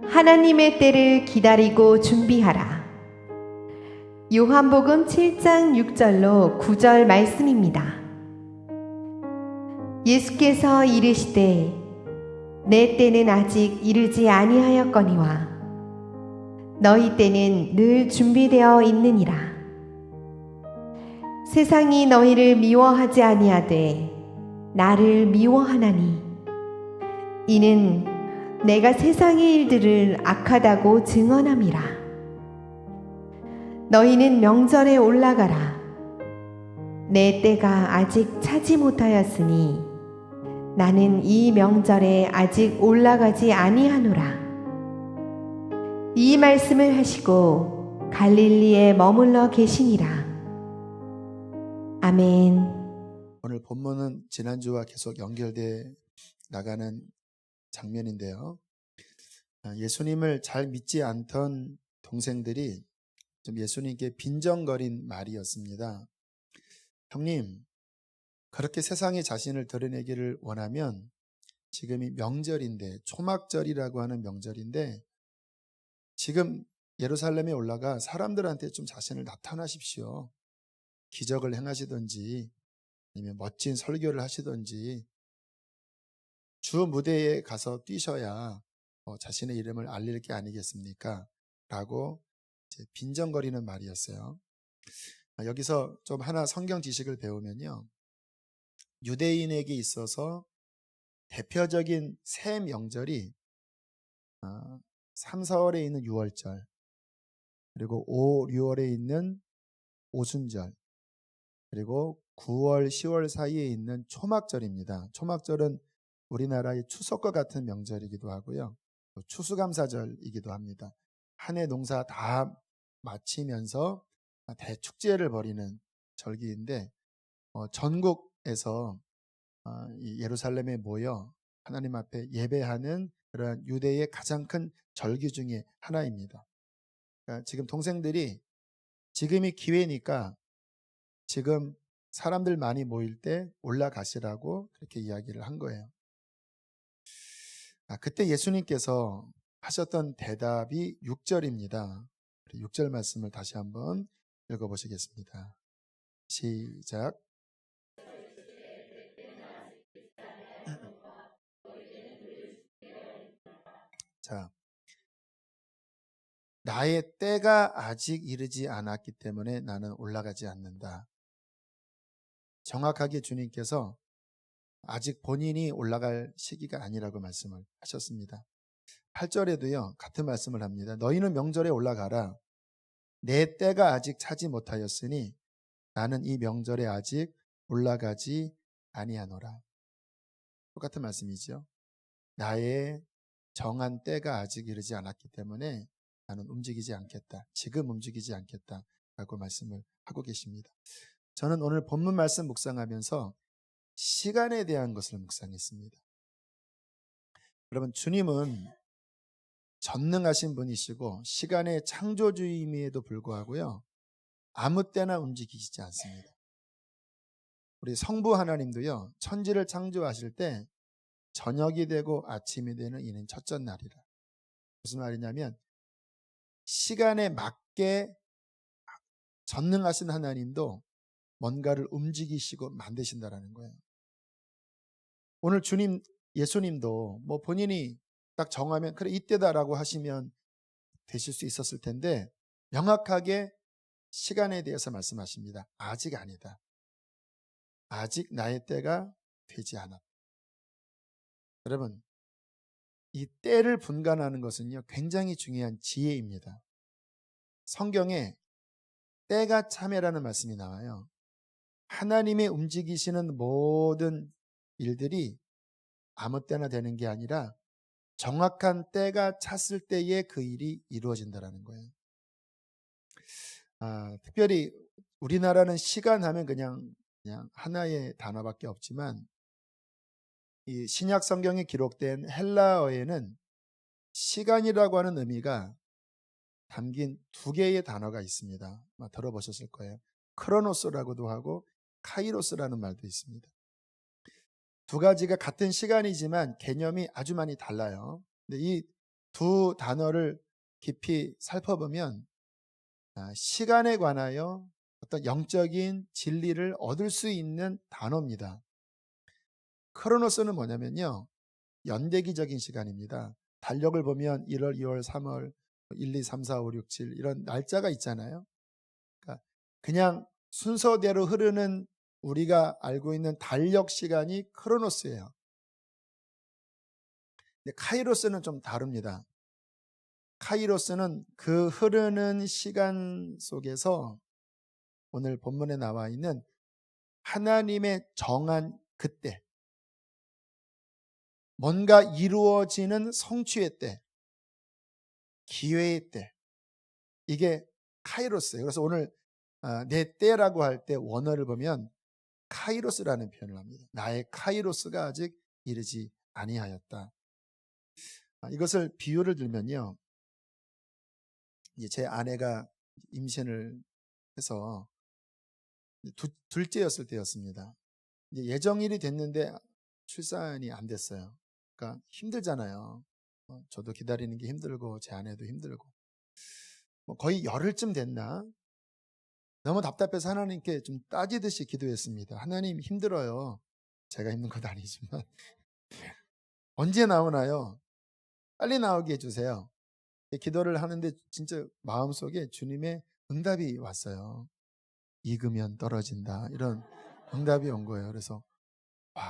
하나님의 때를 기다리고 준비하라. 요한복음 7장 6절로 9절 말씀입니다. 예수께서 이르시되 내 때는 아직 이르지 아니하였거니와 너희 때는 늘 준비되어 있느니라. 세상이 너희를 미워하지 아니하되 나를 미워하나니 이는 내가 세상의 일들을 악하다고 증언함이라. 너희는 명절에 올라가라. 내 때가 아직 차지 못하였으니 나는 이 명절에 아직 올라가지 아니하노라. 이 말씀을 하시고 갈릴리에 머물러 계시니라. 아멘. 오늘 본문은 지난주와 계속 연결돼 나가는 장면인데요. 예수님을 잘 믿지 않던 동생들이 좀 예수님께 빈정거린 말이었습니다. 형님, 그렇게 세상에 자신을 드러내기를 원하면 지금이 명절인데, 초막절이라고 하는 명절인데 지금 예루살렘에 올라가 사람들한테 좀 자신을 나타나십시오. 기적을 행하시든지 아니면 멋진 설교를 하시든지 주 무대에 가서 뛰셔야 자신의 이름을 알릴 게 아니겠습니까? 라고 이제 빈정거리는 말이었어요. 여기서 좀 하나 성경 지식을 배우면요, 유대인에게 있어서 대표적인 새 명절이 3, 4월에 있는 유월절, 그리고 5, 6월에 있는 오순절, 그리고 9월, 10월 사이에 있는 초막절입니다. 초막절은 우리나라의 추석과 같은 명절이기도 하고요, 추수감사절이기도 합니다. 한 해 농사 다 마치면서 대축제를 벌이는 절기인데 전국에서 이 예루살렘에 모여 하나님 앞에 예배하는 그런 유대의 가장 큰 절기 중에 하나입니다. 그러니까 지금 동생들이 지금이 기회니까 지금 사람들 많이 모일 때 올라가시라고 그렇게 이야기를 한 거예요. 그때 예수님께서 하셨던 대답이 6절입니다. 6절 말씀을 다시 한번 읽어보시겠습니다. 시작. 자, 나의 때가 아직 이르지 않았기 때문에 나는 올라가지 않는다. 정확하게 주님께서 아직 본인이 올라갈 시기가 아니라고 말씀을 하셨습니다. 8절에도요 같은 말씀을 합니다. 너희는 명절에 올라가라. 내 때가 아직 차지 못하였으니 나는 이 명절에 아직 올라가지 아니하노라. 똑같은 말씀이죠. 나의 정한 때가 아직 이르지 않았기 때문에 나는 움직이지 않겠다. 지금 움직이지 않겠다 라고 말씀을 하고 계십니다. 저는 오늘 본문 말씀 묵상하면서 시간에 대한 것을 묵상했습니다. 여러분, 주님은 전능하신 분이시고 시간의 창조주임에도 불구하고요 아무 때나 움직이시지 않습니다. 우리 성부 하나님도요 천지를 창조하실 때 저녁이 되고 아침이 되는 이는 첫째 날이라. 무슨 말이냐면 시간에 맞게 전능하신 하나님도 뭔가를 움직이시고 만드신다라는 거예요. 오늘 주님, 예수님도 뭐 본인이 딱 정하면 그래 이때다라고 하시면 되실 수 있었을 텐데 명확하게 시간에 대해서 말씀하십니다. 아직 아니다. 아직 나의 때가 되지 않았다. 여러분, 이 때를 분간하는 것은요 굉장히 중요한 지혜입니다. 성경에 때가 참회라는 말씀이 나와요. 하나님의 움직이시는 모든 일들이 아무 때나 되는 게 아니라 정확한 때가 찼을 때에 그 일이 이루어진다는 거예요. 특별히 우리나라는 시간 하면 그냥 하나의 단어밖에 없지만 이 신약 성경에 기록된 헬라어에는 시간이라고 하는 의미가 담긴 두 개의 단어가 있습니다. 들어보셨을 거예요. 크로노스라고도 하고 카이로스라는 말도 있습니다. 두 가지가 같은 시간이지만 개념이 아주 많이 달라요. 근데 이 두 단어를 깊이 살펴보면 시간에 관하여 어떤 영적인 진리를 얻을 수 있는 단어입니다. 크로노스는 뭐냐면요, 연대기적인 시간입니다. 달력을 보면 1월, 2월, 3월, 1, 2, 3, 4, 5, 6, 7 이런 날짜가 있잖아요. 그러니까 그냥 순서대로 흐르는 우리가 알고 있는 달력 시간이 크로노스예요. 근데 카이로스는 좀 다릅니다. 카이로스는 그 흐르는 시간 속에서 오늘 본문에 나와 있는 하나님의 정한 그때, 뭔가 이루어지는 성취의 때, 기회의 때, 이게 카이로스예요. 그래서 오늘 내 때라고 할 때 원어를 보면 카이로스라는 표현을 합니다. 나의 카이로스가 아직 이르지 아니하였다. 이것을 비유를 들면요, 이제 제 아내가 임신을 해서 둘째였을 때였습니다. 이제 예정일이 됐는데 출산이 안 됐어요. 그러니까 힘들잖아요. 저도 기다리는 게 힘들고 제 아내도 힘들고, 거의 열흘쯤 됐나? 너무 답답해서 하나님께 좀 따지듯이 기도했습니다. 하나님, 힘들어요. 제가 힘든 건 아니지만 언제 나오나요? 빨리 나오게 해주세요. 기도를 하는데 진짜 마음속에 주님의 응답이 왔어요. 익으면 떨어진다, 이런 응답이 온 거예요. 그래서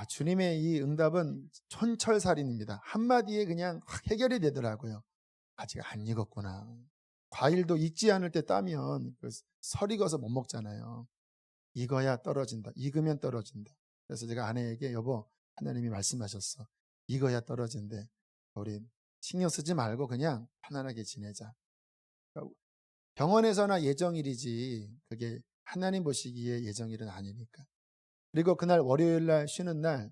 주님의 이 응답은 촌철살인입니다. 한마디에 그냥 확 해결이 되더라고요. 아직 안 익었구나. 과일도 익지 않을 때 따면 설 익어서 못 먹잖아요. 익어야 떨어진다. 익으면 떨어진다. 그래서 제가 아내에게, 여보, 하나님이 말씀하셨어. 익어야 떨어진대. 우리 신경 쓰지 말고 그냥 편안하게 지내자. 그러니까 병원에서나 예정일이지 그게 하나님 보시기에 예정일은 아니니까. 그리고 그날 월요일 날 쉬는 날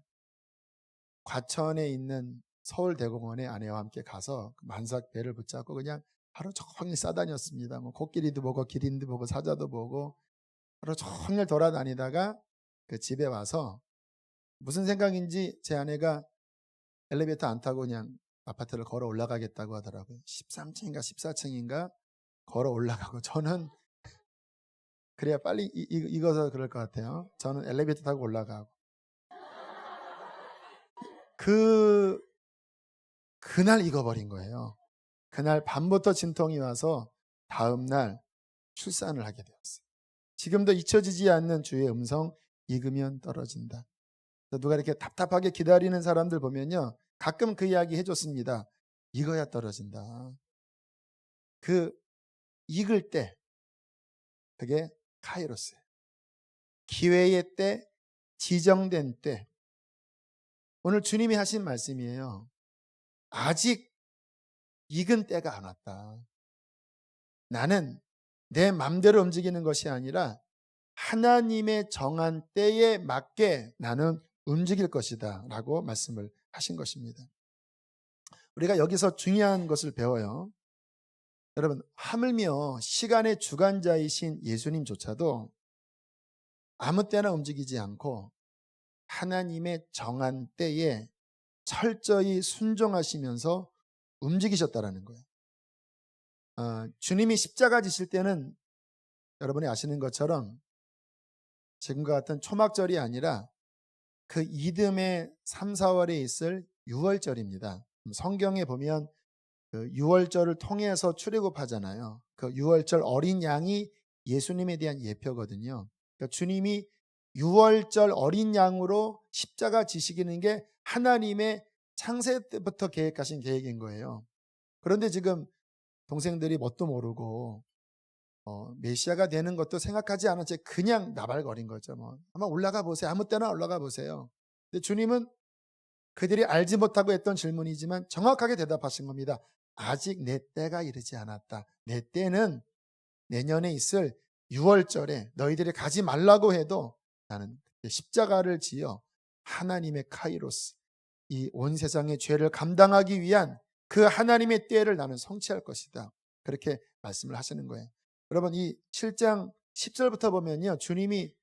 과천에 있는 서울대공원에 아내와 함께 가서 만삭 배를 붙잡고 그냥 하루 종일 싸다녔습니다. 코끼리도 보고 기린도 보고 사자도 보고 하루 종일 돌아다니다가 그 집에 와서 무슨 생각인지 제 아내가 엘리베이터 안 타고 그냥 아파트를 걸어 올라가겠다고 하더라고요. 13층인가 14층인가 걸어 올라가고, 저는 그래야 빨리 익어서 그럴 것 같아요. 저는 엘리베이터 타고 올라가고. 그날 익어버린 거예요. 그날 밤부터 진통이 와서 다음날 출산을 하게 되었어요. 지금도 잊혀지지 않는 주의 음성, 익으면 떨어진다. 누가 이렇게 답답하게 기다리는 사람들 보면요, 가끔 그 이야기 해줬습니다. 익어야 떨어진다. 그 익을 때, 그게 카이로스예요. 기회의 때, 지정된 때. 오늘 주님이 하신 말씀이에요. 아직 익은 때가 안 왔다. 나는 내 맘대로 움직이는 것이 아니라 하나님의 정한 때에 맞게 나는 움직일 것이다 라고 말씀을 하신 것입니다. 우리가 여기서 중요한 것을 배워요. 여러분, 하물며 시간의 주관자이신 예수님조차도 아무 때나 움직이지 않고 하나님의 정한 때에 철저히 순종하시면서 움직이셨다라는 거예요. 주님이 십자가 지실 때는 여러분이 아시는 것처럼 지금과 같은 초막절이 아니라 그 이듬해 3, 4월에 있을 유월절입니다. 성경에 보면 그 유월절을 통해서 출애굽하잖아요. 그 유월절 어린 양이 예수님에 대한 예표거든요. 그러니까 주님이 유월절 어린 양으로 십자가 지시기는 게 하나님의 창세 때부터 계획하신 계획인 거예요. 그런데 지금 동생들이 뭣도 모르고 메시아가 되는 것도 생각하지 않은 채 그냥 나발거린 거죠. 한번 올라가 보세요. 아무 때나 올라가 보세요. 근데 주님은 그들이 알지 못하고 했던 질문이지만 정확하게 대답하신 겁니다. 아직 내 때가 이르지 않았다. 내 때는 내년에 있을 6월절에 너희들이 가지 말라고 해도 나는 십자가를 지어 하나님의 카이로스, 이 온 세상의 죄를 감당하기 위한 그 하나님의 때를 나는 성취할 것이다. 그렇게 말씀을 하시는 거예요. 여러분, 이 7장 10절부터 보면요, 주님이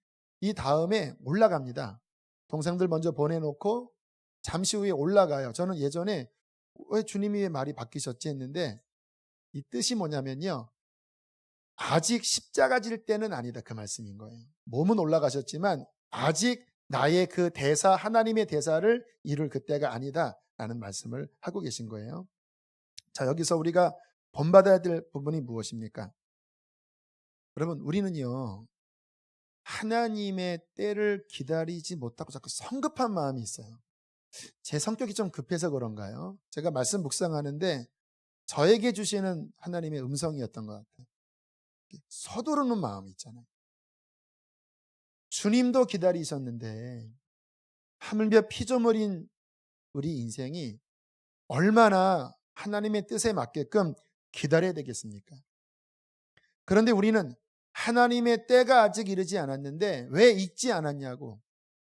이 다음에 올라갑니다. 동생들 먼저 보내놓고 잠시 후에 올라가요. 저는 예전에 왜 주님이 왜 말이 바뀌셨지 했는데 이 뜻이 뭐냐면요. 아직 십자가 질 때는 아니다 그 말씀인 거예요. 몸은 올라가셨지만 아직 나의 그 대사, 하나님의 대사를 이룰 그때가 아니다라는 말씀을 하고 계신 거예요. 자, 여기서 우리가 본받아야 될 부분이 무엇입니까? 여러분, 우리는요, 하나님의 때를 기다리지 못하고 자꾸 성급한 마음이 있어요. 제 성격이 좀 급해서 그런가요? 제가 말씀 묵상하는데 저에게 주시는 하나님의 음성이었던 것 같아요. 서두르는 마음이 있잖아요. 주님도 기다리셨는데 하물며 피조물인 우리 인생이 얼마나 하나님의 뜻에 맞게끔 기다려야 되겠습니까? 그런데 우리는 하나님의 때가 아직 이르지 않았는데 왜 읽지 않았냐고,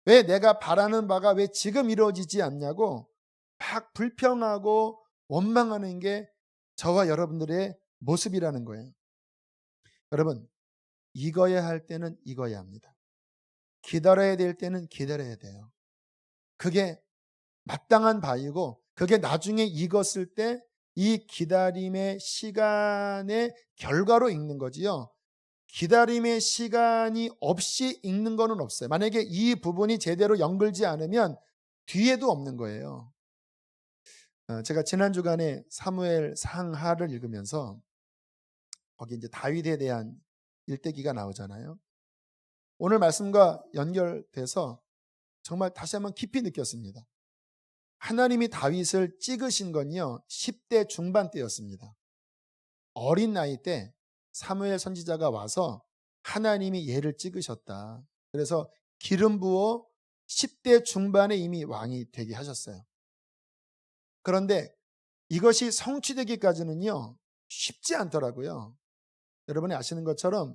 왜 내가 바라는 바가 왜 지금 이루어지지 않냐고 막 불평하고 원망하는 게 저와 여러분들의 모습이라는 거예요. 여러분, 익어야 할 때는 익어야 합니다. 기다려야 될 때는 기다려야 돼요. 그게 마땅한 바이고 그게 나중에 익었을 때 이 기다림의 시간의 결과로 읽는 거지요. 기다림의 시간이 없이 읽는 거는 없어요. 만약에 이 부분이 제대로 연결지 않으면 뒤에도 없는 거예요. 제가 지난 주간에 사무엘 상하를 읽으면서 거기 이제 다윗에 대한 일대기가 나오잖아요. 오늘 말씀과 연결돼서 정말 다시 한번 깊이 느꼈습니다. 하나님이 다윗을 찍으신 건요 10대 중반 때였습니다. 어린 나이 때 사무엘 선지자가 와서 하나님이 얘를 찍으셨다. 그래서 기름 부어 10대 중반에 이미 왕이 되게 하셨어요. 그런데 이것이 성취되기까지는요 쉽지 않더라고요. 여러분이 아시는 것처럼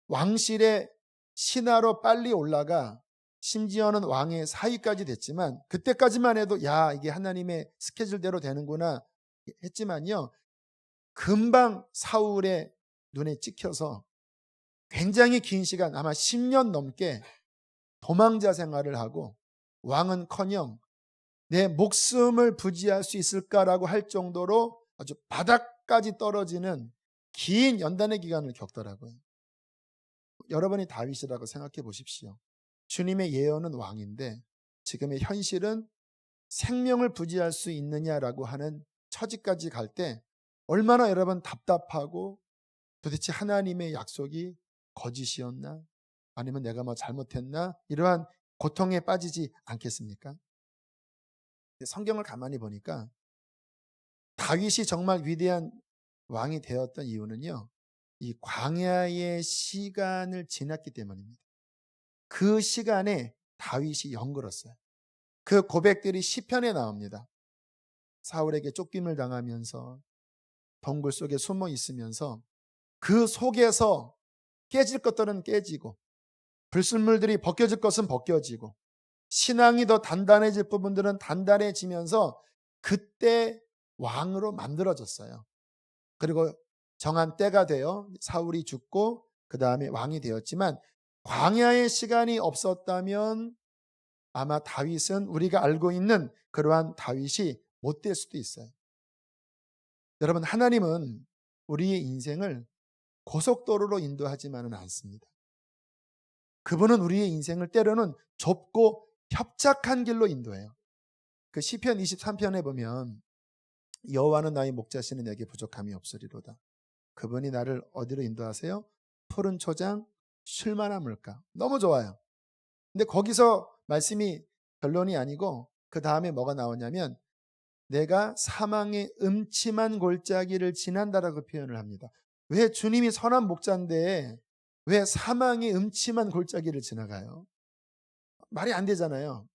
왕실에 신하로 빨리 올라가 심지어는 왕의 사위까지 됐지만 그때까지만 해도 야 이게 하나님의 스케줄대로 되는구나 했지만요 금방 사울의 눈에 찍혀서 굉장히 긴 시간 아마 10년 넘게 도망자 생활을 하고 왕은커녕 내 목숨을 부지할 수 있을까라고 할 정도로 아주 바닥까지 떨어지는 긴 연단의 기간을 겪더라고요. 여러분이 다윗이라고 생각해 보십시오. 주님의 예언은 왕인데 지금의 현실은 생명을 부지할 수 있느냐라고 하는 처지까지 갈 때 얼마나 여러분 답답하고 도대체 하나님의 약속이 거짓이었나? 아니면 내가 뭐 잘못했나? 이러한 고통에 빠지지 않겠습니까? 성경을 가만히 보니까 다윗이 정말 위대한 왕이 되었던 이유는요. 이 광야의 시간을 지났기 때문입니다. 그 시간에 다윗이 연걸었어요. 그 고백들이 시편에 나옵니다. 사울에게 쫓김을 당하면서 동굴 속에 숨어 있으면서 그 속에서 깨질 것들은 깨지고 불순물들이 벗겨질 것은 벗겨지고 신앙이 더 단단해질 부분들은 단단해지면서 그때 왕으로 만들어졌어요. 그리고 정한 때가 되어 사울이 죽고 그 다음에 왕이 되었지만 광야의 시간이 없었다면 아마 다윗은 우리가 알고 있는 그러한 다윗이 못 될 수도 있어요. 여러분, 하나님은 우리의 인생을 고속도로로 인도하지만은 않습니다. 그분은 우리의 인생을 때로는 좁고 협착한 길로 인도해요. 그 시편 23편에 보면 여호와는 나의 목자시니 내게 부족함이 없으리로다. 그분이 나를 어디로 인도하세요? 푸른 초장, 쉴만한 물가. 너무 좋아요. 근데 거기서 말씀이 결론이 아니고 그 다음에 뭐가 나오냐면 내가 사망의 음침한 골짜기를 지난다라고 표현을 합니다. 왜 주님이 선한 목자인데 왜 사망의 음침한 골짜기를 지나가요? 말이 안 되잖아요.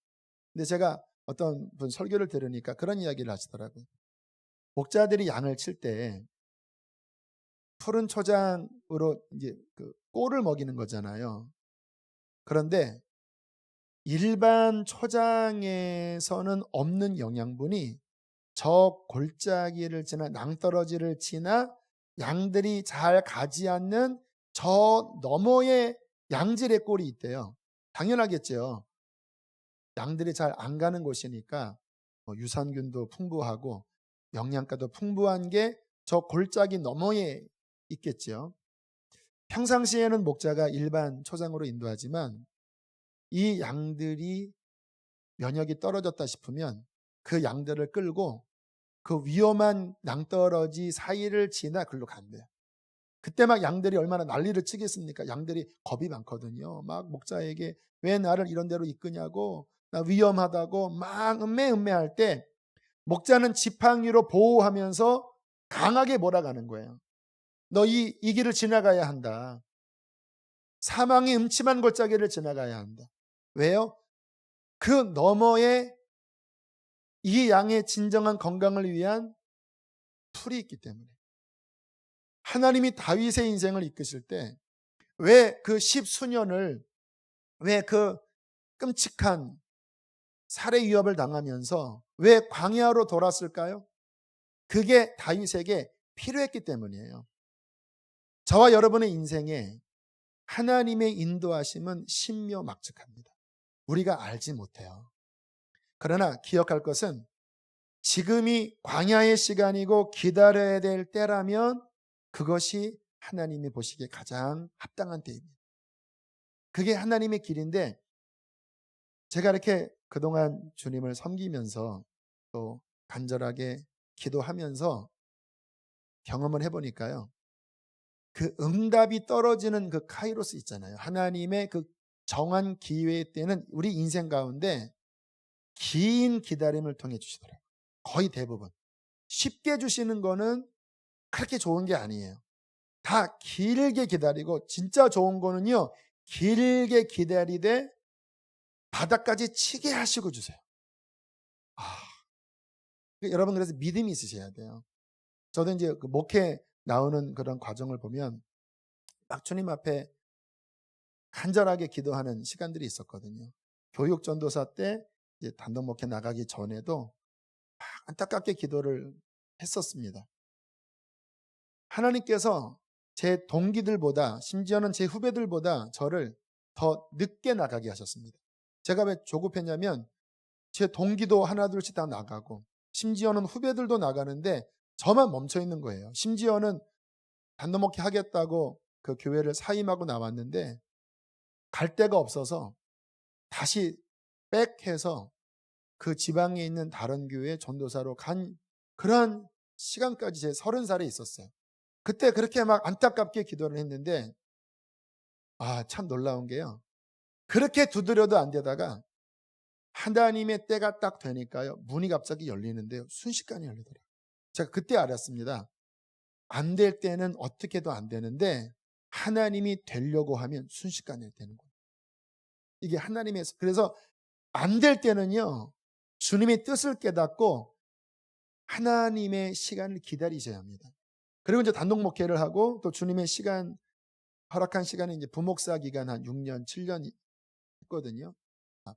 근데 제가 어떤 분 설교를 들으니까 그런 이야기를 하시더라고요. 목자들이 양을 칠 때 푸른 초장으로 이제 그 꼴을 먹이는 거잖아요. 그런데 일반 초장에서는 없는 영양분이 저 골짜기를 지나 낭떠러지를 지나 양들이 잘 가지 않는 저 너머에 양질의 꼴이 있대요. 당연하겠죠. 양들이 잘 안 가는 곳이니까 유산균도 풍부하고 영양가도 풍부한 게 저 골짜기 너머에 있겠죠. 평상시에는 목자가 일반 초장으로 인도하지만 이 양들이 면역이 떨어졌다 싶으면 그 양들을 끌고 그 위험한 낭떠러지 사이를 지나 글로 간대요. 그때 막 양들이 얼마나 난리를 치겠습니까? 양들이 겁이 많거든요. 막 목자에게 왜 나를 이런 데로 이끄냐고, 나 위험하다고 막 음매할 때 목자는 지팡이로 보호하면서 강하게 몰아가는 거예요. 너 이 길을 지나가야 한다. 사망의 음침한 골짜기를 지나가야 한다. 왜요? 그 너머에 이 양의 진정한 건강을 위한 풀이 있기 때문에. 하나님이 다윗의 인생을 이끄실 때 왜 그 10수년을 왜 그 끔찍한 살해 위협을 당하면서 왜 광야로 돌았을까요? 그게 다윗에게 필요했기 때문이에요. 저와 여러분의 인생에 하나님의 인도하심은 신묘막측합니다. 우리가 알지 못해요. 그러나 기억할 것은 지금이 광야의 시간이고 기다려야 될 때라면 그것이 하나님이 보시기에 가장 합당한 때입니다. 그게 하나님의 길인데 제가 이렇게 그동안 주님을 섬기면서 또 간절하게 기도하면서 경험을 해보니까요. 그 응답이 떨어지는 그 카이로스 있잖아요. 하나님의 그 정한 기회 때는 우리 인생 가운데 긴 기다림을 통해 주시더라고요. 거의 대부분. 쉽게 주시는 거는 그렇게 좋은 게 아니에요. 다 길게 기다리고 진짜 좋은 거는요. 길게 기다리되 바닥까지 치게 하시고 주세요. 여러분 그래서 믿음이 있으셔야 돼요. 저도 이제 그 목회 나오는 그런 과정을 보면 막 주님 앞에 간절하게 기도하는 시간들이 있었거든요. 교육 전도사 때 이제 단독 목회 나가기 전에도 막 안타깝게 기도를 했었습니다. 하나님께서 제 동기들보다 심지어는 제 후배들보다 저를 더 늦게 나가게 하셨습니다. 제가 왜 조급했냐면 제 동기도 하나둘씩 다 나가고 심지어는 후배들도 나가는데 저만 멈춰 있는 거예요. 심지어는 단독 목회 하겠다고 그 교회를 사임하고 나왔는데 갈 데가 없어서 다시 백해서 그 지방에 있는 다른 교회 전도사로 간 그런 시간까지 제 30살에 있었어요. 그때 그렇게 막 안타깝게 기도를 했는데 참 놀라운 게요. 그렇게 두드려도 안 되다가 하나님의 때가 딱 되니까요. 문이 갑자기 열리는데요. 순식간에 열리더라고요. 제가 그때 알았습니다. 안 될 때는 어떻게도 안 되는데 하나님이 되려고 하면 순식간에 되는 거예요. 이게 하나님의 그래서 안 될 때는요. 주님의 뜻을 깨닫고 하나님의 시간을 기다리셔야 합니다. 그리고 이제 단독 목회를 하고 또 주님의 시간 허락한 시간이 이제 부목사 기간 한 6년, 7년 했거든요.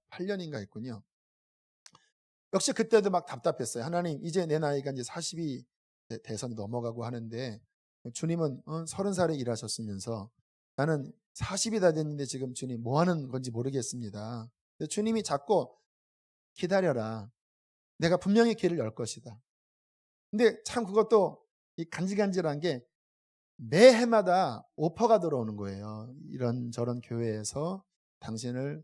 8년인가 했군요. 역시 그때도 막 답답했어요. 하나님, 이제 내 나이가 이제 40이 대선 넘어가고 하는데 주님은 30살에 일하셨으면서 나는 40이 다 됐는데 지금 주님 뭐 하는 건지 모르겠습니다. 주님이 자꾸 기다려라. 내가 분명히 길을 열 것이다. 근데 참 그것도 이 간질간질한 게 매해마다 오퍼가 들어오는 거예요. 이런저런 교회에서 당신을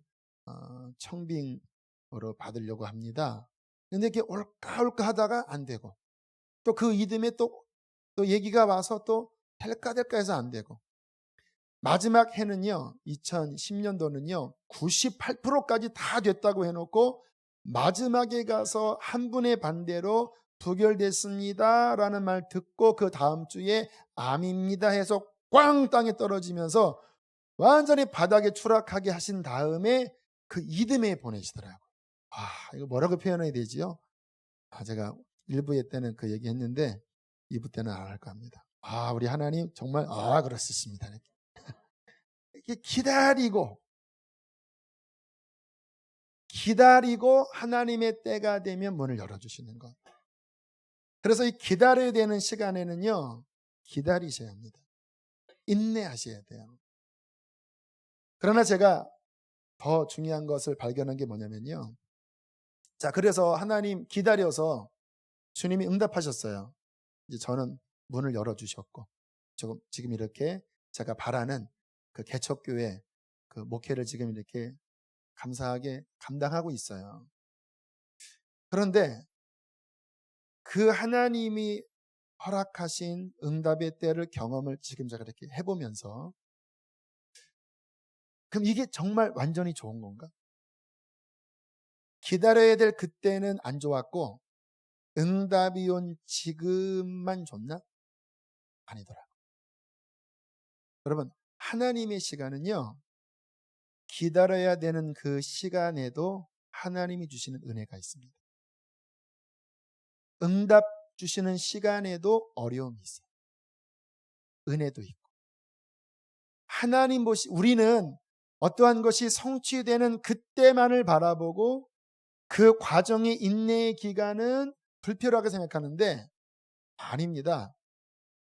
청빙으로 받으려고 합니다. 근데 이게 올까 하다가 안 되고 또 그 이듬해 또 얘기가 와서 또 될까 해서 안 되고 마지막 해는요 2010년도는요 98%까지 다 됐다고 해놓고 마지막에 가서 한 분의 반대로 부결됐습니다 라는 말 듣고 그 다음 주에 암입니다 해서 꽝 땅에 떨어지면서 완전히 바닥에 추락하게 하신 다음에 그 이듬해에 보내시더라고요. 이거 뭐라고 표현해야 되지요? 제가 1부 때는 그 얘기 했는데 2부 때는 안 할까 합니다. 우리 하나님 정말 그렇습니다. 이렇게 기다리고 하나님의 때가 되면 문을 열어주시는 것. 그래서 이 기다려야 되는 시간에는요 기다리셔야 합니다. 인내하셔야 돼요. 그러나 제가 더 중요한 것을 발견한 게 뭐냐면요 자, 그래서 하나님 기다려서 주님이 응답하셨어요. 이제 저는 문을 열어주셨고, 지금 이렇게 제가 바라는 그 개척교회 그 목회를 지금 이렇게 감사하게 감당하고 있어요. 그런데 그 하나님이 허락하신 응답의 때를 경험을 지금 제가 이렇게 해보면서, 그럼 이게 정말 완전히 좋은 건가? 기다려야 될 그때는 안 좋았고 응답이 온 지금만 좋나? 아니더라고요. 여러분, 하나님의 시간은요, 기다려야 되는 그 시간에도 하나님이 주시는 은혜가 있습니다. 응답 주시는 시간에도 어려움이 있어요. 은혜도 있고. 하나님 우리는 어떠한 것이 성취되는 그때만을 바라보고 그 과정의 인내의 기간은 불필요하게 생각하는데 아닙니다.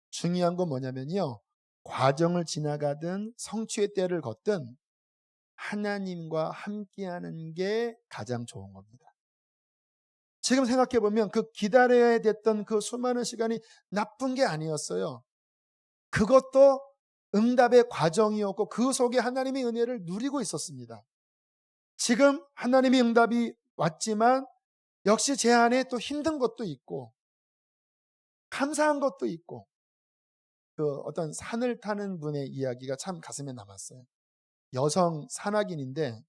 중요한 건 뭐냐면요, 과정을 지나가든 성취의 때를 걷든 하나님과 함께하는 게 가장 좋은 겁니다. 지금 생각해보면 그 기다려야 됐던 그 수많은 시간이 나쁜 게 아니었어요. 그것도 응답의 과정이었고 그 속에 하나님의 은혜를 누리고 있었습니다. 지금 하나님의 응답이 왔지만 역시 제 안에 또 힘든 것도 있고 감사한 것도 있고, 그 어떤 산을 타는 분의 이야기가 참 가슴에 남았어요. 여성 산악인인데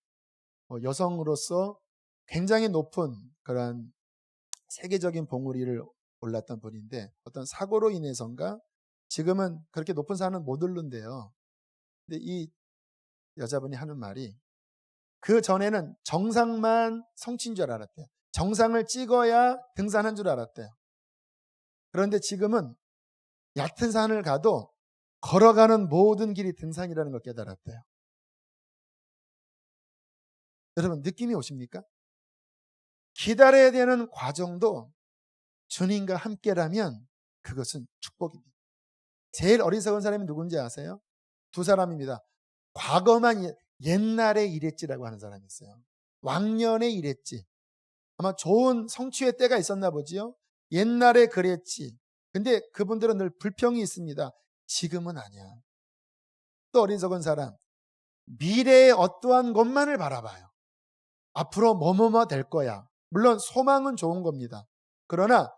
여성으로서 굉장히 높은 그런 세계적인 봉우리를 올랐던 분인데 어떤 사고로 인해서인가 지금은 그렇게 높은 산은 못 오른대요. 근데 이 여자분이 하는 말이, 그 전에는 정상만 성취인 줄 알았대요. 정상을 찍어야 등산한 줄 알았대요. 그런데 지금은 얕은 산을 가도 걸어가는 모든 길이 등산이라는 걸 깨달았대요. 여러분, 느낌이 오십니까? 기다려야 되는 과정도 주님과 함께라면 그것은 축복입니다. 제일 어리석은 사람이 누군지 아세요? 두 사람입니다. 과거만 옛날에 이랬지라고 하는 사람이 있어요. 왕년에 이랬지. 아마 좋은 성취의 때가 있었나 보지요. 옛날에 그랬지. 근데 그분들은 늘 불평이 있습니다. 지금은 아니야. 또 어리석은 사람, 미래의 어떠한 것만을 바라봐요. 앞으로 뭐뭐뭐 될 거야. 물론 소망은 좋은 겁니다. 그러나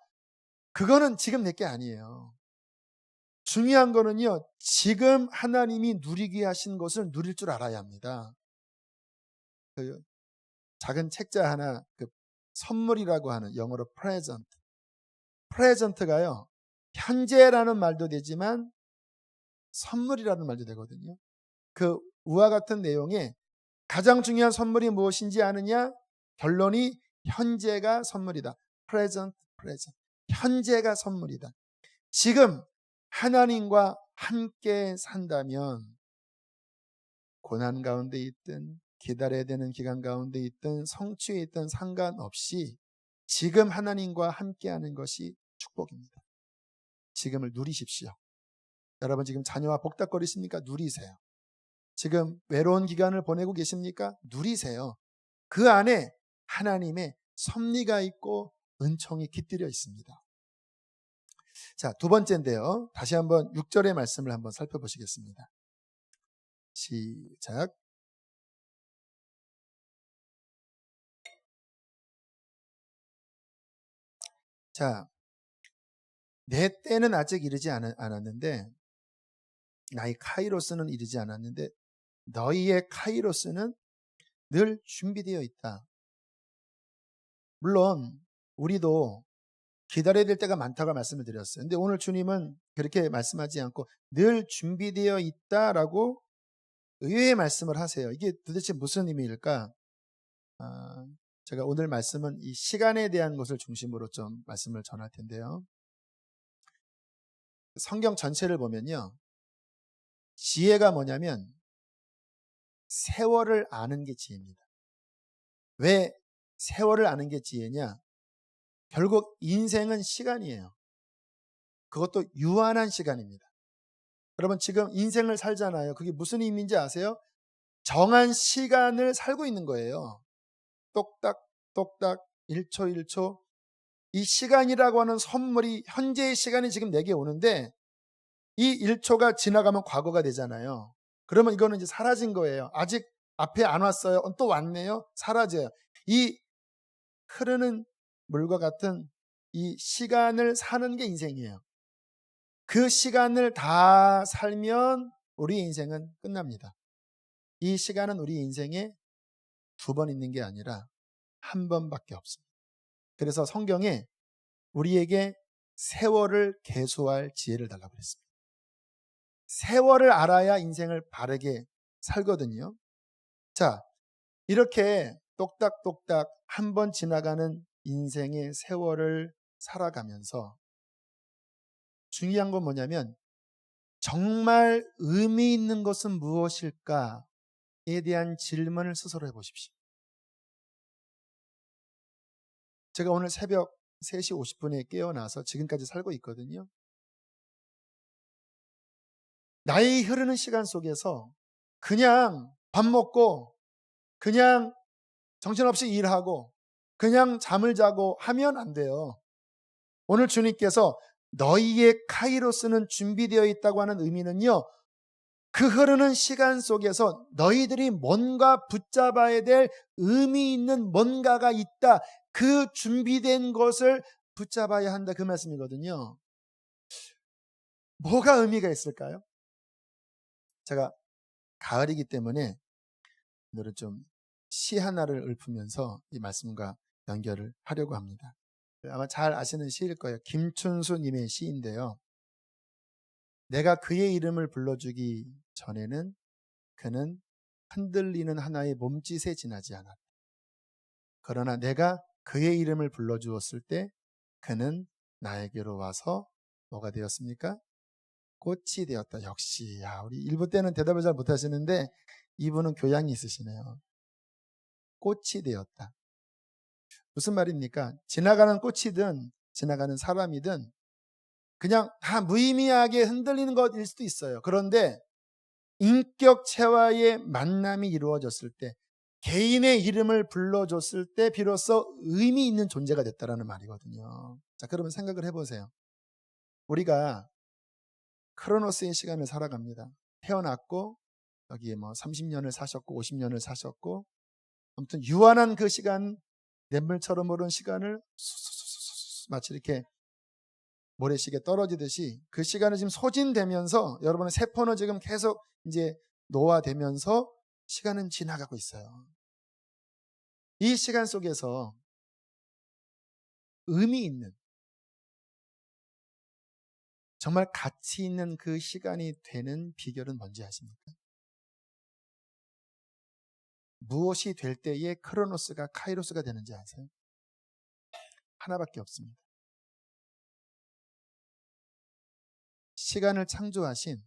그거는 지금 내게 아니에요. 중요한 거는요, 지금 하나님이 누리게 하신 것을 누릴 줄 알아야 합니다. 그 작은 책자 하나, 그 선물이라고 하는 영어로 present. present가요, 현재라는 말도 되지만 선물이라는 말도 되거든요. 그 우와 같은 내용에 가장 중요한 선물이 무엇인지 아느냐? 결론이 현재가 선물이다. present. 현재가 선물이다. 지금 하나님과 함께 산다면 고난 가운데 있든 기다려야 되는 기간 가운데 있든 성취에 있든 상관없이 지금 하나님과 함께하는 것이 축복입니다. 지금을 누리십시오. 여러분, 지금 자녀와 복닥거리십니까? 누리세요. 지금 외로운 기간을 보내고 계십니까? 누리세요. 그 안에 하나님의 섭리가 있고 은총이 깃들여 있습니다. 자, 두 번째인데요. 다시 한번 6절의 말씀을 한번 살펴보시겠습니다. 시작. 자, 내 때는 아직 이르지 않았는데, 나의 카이로스는 이르지 않았는데 너희의 카이로스는 늘 준비되어 있다. 물론 우리도 기다려야 될 때가 많다고 말씀을 드렸어요. 근데 오늘 주님은 그렇게 말씀하지 않고 늘 준비되어 있다라고 의외의 말씀을 하세요. 이게 도대체 무슨 의미일까? 제가 오늘 말씀은 이 시간에 대한 것을 중심으로 좀 말씀을 전할 텐데요. 성경 전체를 보면요, 지혜가 뭐냐면 세월을 아는 게 지혜입니다. 왜 세월을 아는 게 지혜냐? 결국 인생은 시간이에요. 그것도 유한한 시간입니다. 여러분, 지금 인생을 살잖아요. 그게 무슨 의미인지 아세요? 정한 시간을 살고 있는 거예요. 똑딱 똑딱 1초 1초 이 시간이라고 하는 선물이 현재의 시간이 지금 내게 오는데 이 1초가 지나가면 과거가 되잖아요. 그러면 이거는 이제 사라진 거예요. 아직 앞에 안 왔어요. 또 왔네요. 사라져요. 이 흐르는 물과 같은 이 시간을 사는 게 인생이에요. 그 시간을 다 살면 우리 인생은 끝납니다. 이 시간은 우리 인생에 2번 있는 게 아니라 1번밖에 없습니다. 그래서 성경에 우리에게 세월을 계수할 지혜를 달라고 그랬습니다. 세월을 알아야 인생을 바르게 살거든요. 자, 이렇게 똑딱똑딱 한 번 지나가는 인생의 세월을 살아가면서 중요한 건 뭐냐면 정말 의미 있는 것은 무엇일까에 대한 질문을 스스로 해보십시오. 제가 오늘 새벽 3시 50분에 깨어나서 지금까지 살고 있거든요. 나의 흐르는 시간 속에서 그냥 밥 먹고 그냥 정신없이 일하고 그냥 잠을 자고 하면 안 돼요. 오늘 주님께서 너희의 카이로스는 준비되어 있다고 하는 의미는요, 그 흐르는 시간 속에서 너희들이 뭔가 붙잡아야 될 의미 있는 뭔가가 있다. 그 준비된 것을 붙잡아야 한다. 그 말씀이거든요. 뭐가 의미가 있을까요? 제가 가을이기 때문에 오늘은 좀 시 하나를 읊으면서 이 말씀과 연결을 하려고 합니다. 아마 잘 아시는 시일 거예요. 김춘수 님의 시인데요. 내가 그의 이름을 불러주기 전에는 그는 흔들리는 하나의 몸짓에 지나지 않았다. 그러나 내가 그의 이름을 불러주었을 때 그는 나에게로 와서 뭐가 되었습니까? 꽃이 되었다. 역시 우리 1부 때는 대답을 잘 못하시는데 2부는 교양이 있으시네요. 꽃이 되었다. 무슨 말입니까? 지나가는 꽃이든 지나가는 사람이든 그냥 다 무의미하게 흔들리는 것일 수도 있어요. 그런데 인격체와의 만남이 이루어졌을 때, 개인의 이름을 불러줬을 때 비로소 의미 있는 존재가 됐다라는 말이거든요. 자, 그러면 생각을 해보세요. 우리가 크로노스의 시간을 살아갑니다. 태어났고 여기에 30년을 사셨고 50년을 사셨고 아무튼 유한한 그 시간, 냇물처럼 오른 시간을 마치 이렇게 모래시계 떨어지듯이 그 시간이 지금 소진되면서 여러분의 세포는 지금 계속 이제 노화되면서 시간은 지나가고 있어요. 이 시간 속에서 의미 있는, 정말 가치 있는 그 시간이 되는 비결은 뭔지 아십니까? 무엇이 될 때에 크로노스가 카이로스가 되는지 아세요? 하나밖에 없습니다. 시간을 창조하신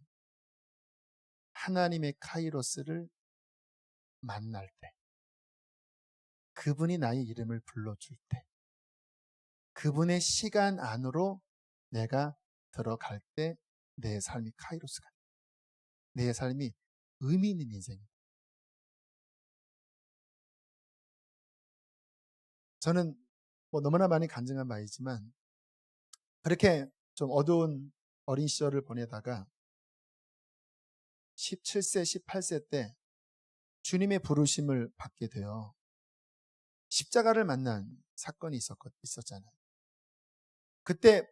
하나님의 카이로스를 만날 때, 그분이 나의 이름을 불러줄 때, 그분의 시간 안으로 내가 들어갈 때 내 삶이 카이로스가 돼요. 내 삶이 의미 있는 인생입니다. 저는 너무나 많이 간증한 바이지만 그렇게 좀 어두운 어린 시절을 보내다가 17세, 18세 때 주님의 부르심을 받게 돼요. 십자가를 만난 사건이 있었잖아요. 그때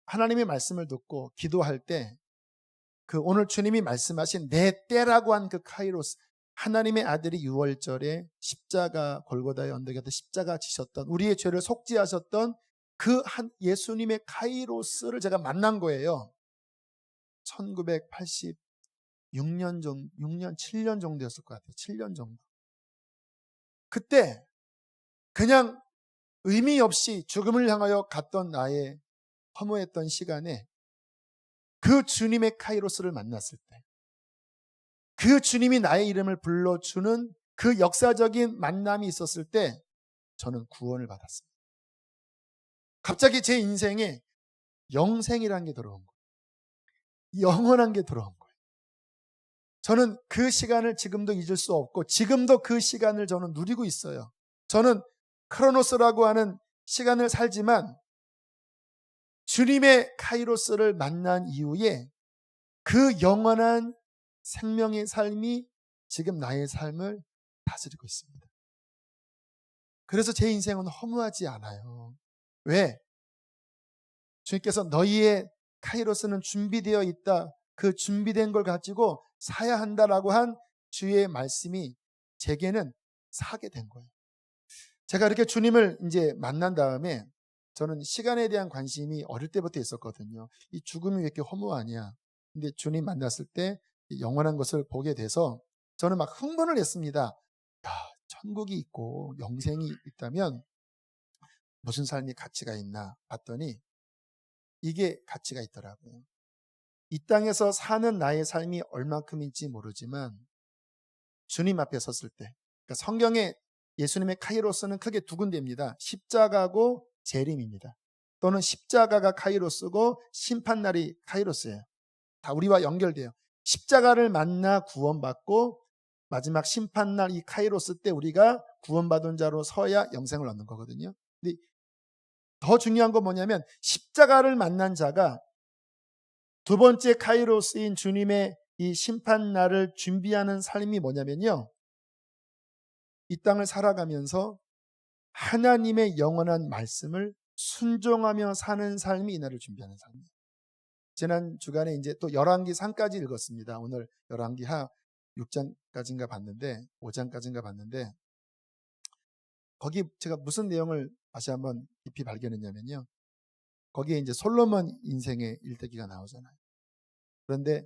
하나님의 말씀을 듣고 기도할 때 그 오늘 주님이 말씀하신 내 때라고 한 그 카이로스, 하나님의 아들이 6월절에 십자가 골고다의 언덕에서 십자가 지셨던, 우리의 죄를 속죄하셨던 그 한 예수님의 카이로스를 제가 만난 거예요. 1986년 정도, 6년, 7년 정도였을 것 같아요. 7년 정도. 그때 그냥 의미 없이 죽음을 향하여 갔던 나의 허무했던 시간에 그 주님의 카이로스를 만났을 때, 그 주님이 나의 이름을 불러주는 그 역사적인 만남이 있었을 때 저는 구원을 받았습니다. 갑자기 제 인생에 영생이라는 게 들어온 거예요. 영원한 게 들어온 거예요. 저는 그 시간을 지금도 잊을 수 없고 지금도 그 시간을 저는 누리고 있어요. 저는 크로노스라고 하는 시간을 살지만 주님의 카이로스를 만난 이후에 그 영원한 생명의 삶이 지금 나의 삶을 다스리고 있습니다. 그래서 제 인생은 허무하지 않아요. 왜? 주님께서 너희의 카이로스는 준비되어 있다. 그 준비된 걸 가지고 사야 한다라고 한 주의 말씀이 제게는 사게 된 거예요. 제가 이렇게 주님을 이제 만난 다음에 저는 시간에 대한 관심이 어릴 때부터 있었거든요. 이 죽음이 왜 이렇게 허무하냐. 근데 주님 만났을 때 영원한 것을 보게 돼서 저는 막 흥분을 했습니다. 야, 천국이 있고 영생이 있다면 무슨 삶이 가치가 있나 봤더니 이게 가치가 있더라고요. 이 땅에서 사는 나의 삶이 얼만큼인지 모르지만 주님 앞에 섰을 때, 그러니까 성경에 예수님의 카이로스는 크게 두 군데입니다. 십자가고 재림입니다. 또는 십자가가 카이로스고 심판날이 카이로스예요. 다 우리와 연결돼요. 십자가를 만나 구원받고 마지막 심판날 이 카이로스 때 우리가 구원받은 자로 서야 영생을 얻는 거거든요. 근데 더 중요한 건 뭐냐면 십자가를 만난 자가 두 번째 카이로스인 주님의 이 심판날을 준비하는 삶이 뭐냐면요. 이 땅을 살아가면서 하나님의 영원한 말씀을 순종하며 사는 삶이 이날을 준비하는 삶이에요. 지난 주간에 이제 또 열왕기 3까지 읽었습니다. 오늘 열왕기 하 6장까지인가 봤는데 5장까지인가 봤는데 거기 제가 무슨 내용을 다시 한번 깊이 발견했냐면요. 거기에 이제 솔로몬 인생의 일대기가 나오잖아요. 그런데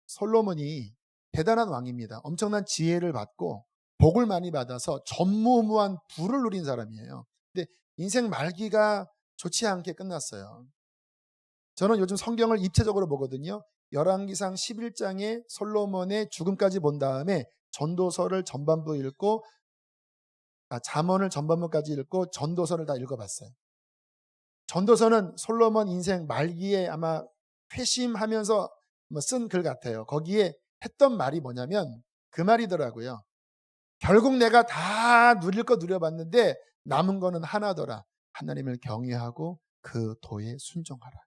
솔로몬이 대단한 왕입니다. 엄청난 지혜를 받고 복을 많이 받아서 전무후무한 부를 누린 사람이에요. 근데 인생 말기가 좋지 않게 끝났어요. 저는 요즘 성경을 입체적으로 보거든요. 열왕기상 11장에 솔로몬의 죽음까지 본 다음에 전도서를 전반부 읽고 잠언을 전반부까지 읽고 전도서를 다 읽어봤어요. 전도서는 솔로몬 인생 말기에 아마 회심하면서 쓴 글 같아요. 거기에 했던 말이 뭐냐면 그 말이더라고요. 결국 내가 다 누릴 거 누려봤는데 남은 거는 하나더라. 하나님을 경외하고 그 도에 순종하라.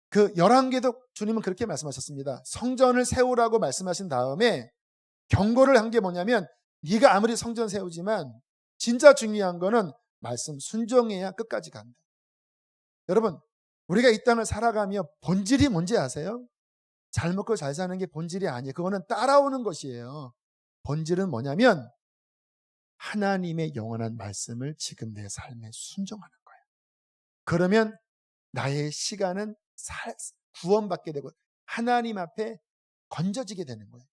그 열왕기도 주님은 그렇게 말씀하셨습니다. 성전을 세우라고 말씀하신 다음에 경고를 한 게 뭐냐면 네가 아무리 성전 세우지만 진짜 중요한 거는 말씀 순종해야 끝까지 간다. 여러분, 우리가 이 땅을 살아가며 본질이 뭔지 아세요? 잘 먹고 잘 사는 게 본질이 아니에요. 그거는 따라오는 것이에요. 본질은 뭐냐면 하나님의 영원한 말씀을 지금 내 삶에 순종하는 거예요. 그러면 나의 시간은 구원받게 되고 하나님 앞에 건져지게 되는 거예요.